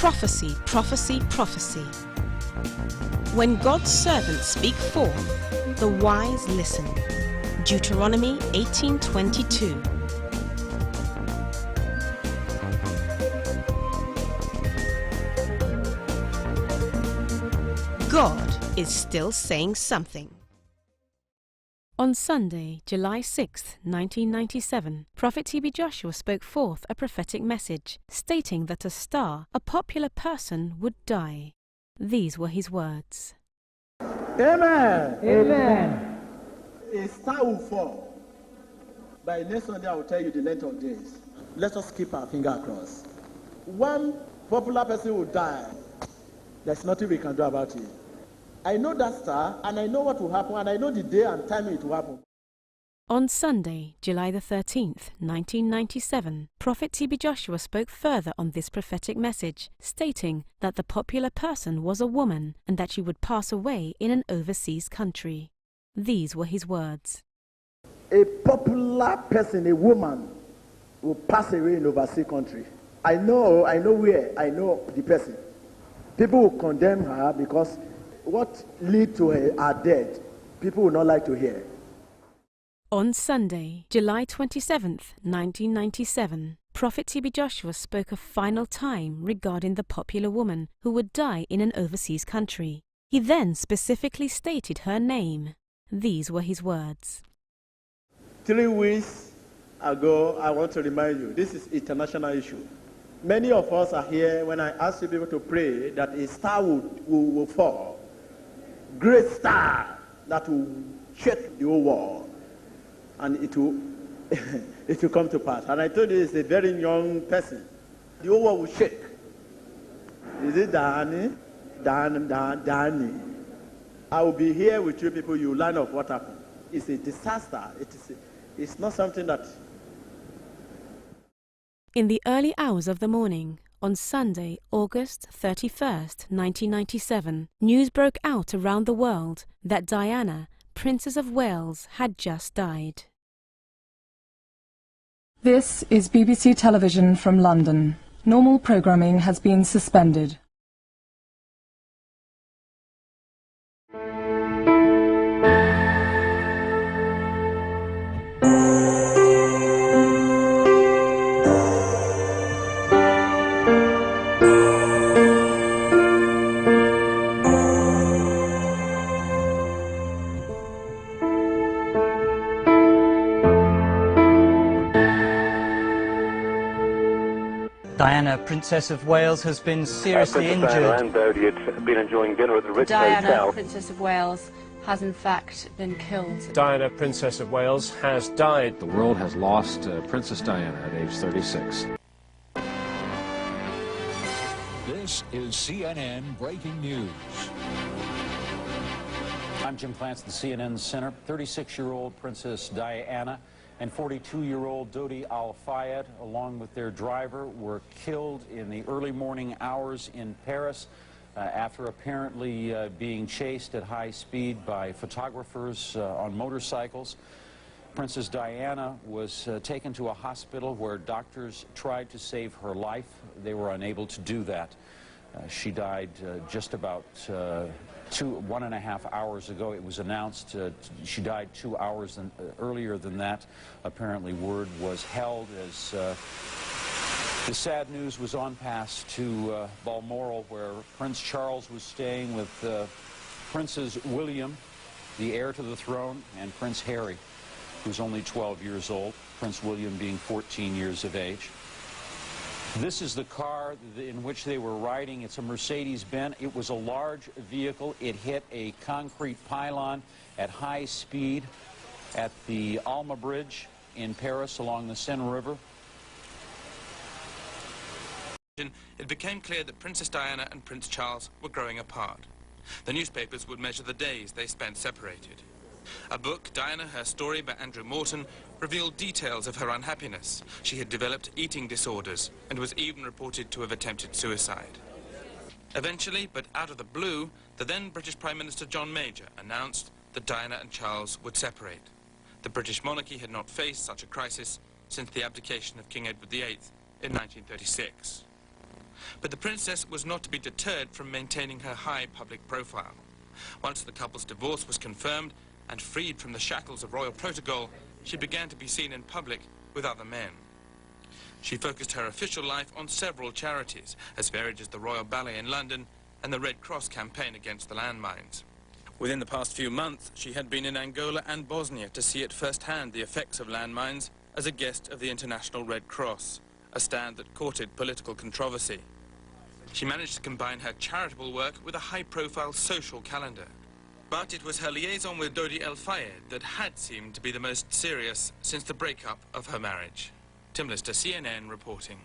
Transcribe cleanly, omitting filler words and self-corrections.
Prophecy, prophecy, prophecy. When God's servants speak forth, the wise listen. Deuteronomy 18:22. God is still saying something. On Sunday, July 6, 1997, Prophet Tb.Joshua spoke forth a prophetic message, stating that a star, a popular person, would die. These were his words. Amen. Amen. A star will fall. By next Sunday, I will tell you the length of days. Let us keep our finger across. One popular person will die. There's nothing we can do about it. I know that star, and I know what will happen, and I know the day and time it will happen. On Sunday, July the 13th, 1997, Prophet Tb.Joshua spoke further on this prophetic message, stating that the popular person was a woman and that she would pass away in an overseas country. These were his words. A popular person, a woman, will pass away in overseas country. I know where, I know the person. People will condemn her because what lead to her death, people will not like to hear. On Sunday, July 27th, 1997, Prophet Tb.Joshua spoke a final time regarding the popular woman who would die in an overseas country. He then specifically stated her name. These were his words. 3 weeks ago, I want to remind you, this is an international issue. Many of us are here when I ask people to pray that a star will fall. Great star that will shake the whole world. And it will come to pass. And I told you it's a very young person. The whole world will shake. Is it Danny? Danny. I will be here with you people. You learn of what happened. It's a disaster. It's not something that... In the early hours of the morning, on Sunday, August 31st, 1997, news broke out around the world that Diana, Princess of Wales, had just died. This is BBC Television from London. Normal programming has been suspended. Diana, Princess of Wales, has been seriously injured. Diana and Bodie had been enjoying dinner at the Ritz Diana, Hotel. Princess of Wales, has in fact been killed. Diana, Princess of Wales, has died. The world has lost Princess Diana at age 36. This is CNN Breaking News. I'm Jim Clance at the CNN Center. 36-year-old Princess Diana and 42-year-old Dodi Al-Fayed, along with their driver, were killed in the early morning hours in Paris after apparently being chased at high speed by photographers on motorcycles. Princess Diana was taken to a hospital where doctors tried to save her life. They were unable to do that. She died just about 1.5 hours ago. It was announced she died 2 hours earlier than that. Apparently word was held as the sad news was on past to Balmoral, where Prince Charles was staying with Princes William, the heir to the throne, and Prince Harry, who's only 12 years old, Prince William being 14 years of age. This is the car in which they were riding. It's a Mercedes-Benz. It was a large vehicle. It hit a concrete pylon at high speed at the Alma Bridge in Paris along the Seine River. It became clear that Princess Diana and Prince Charles were growing apart. The newspapers would measure the days they spent separated. A book, Diana, Her Story, by Andrew Morton, revealed details of her unhappiness. She had developed eating disorders and was even reported to have attempted suicide. Eventually, but out of the blue, the then British Prime Minister John Major announced that Diana and Charles would separate. The British monarchy had not faced such a crisis since the abdication of King Edward VIII in 1936. But the princess was not to be deterred from maintaining her high public profile. Once the couple's divorce was confirmed and freed from the shackles of royal protocol, she began to be seen in public with other men. She focused her official life on several charities, as varied as the Royal Ballet in London and the Red Cross campaign against the landmines. Within the past few months, she had been in Angola and Bosnia to see at first-hand the effects of landmines as a guest of the International Red Cross, a stand that courted political controversy. She managed to combine her charitable work with a high-profile social calendar. But it was her liaison with Dodi El Fayed that had seemed to be the most serious since the breakup of her marriage. Tim Lister, CNN, reporting.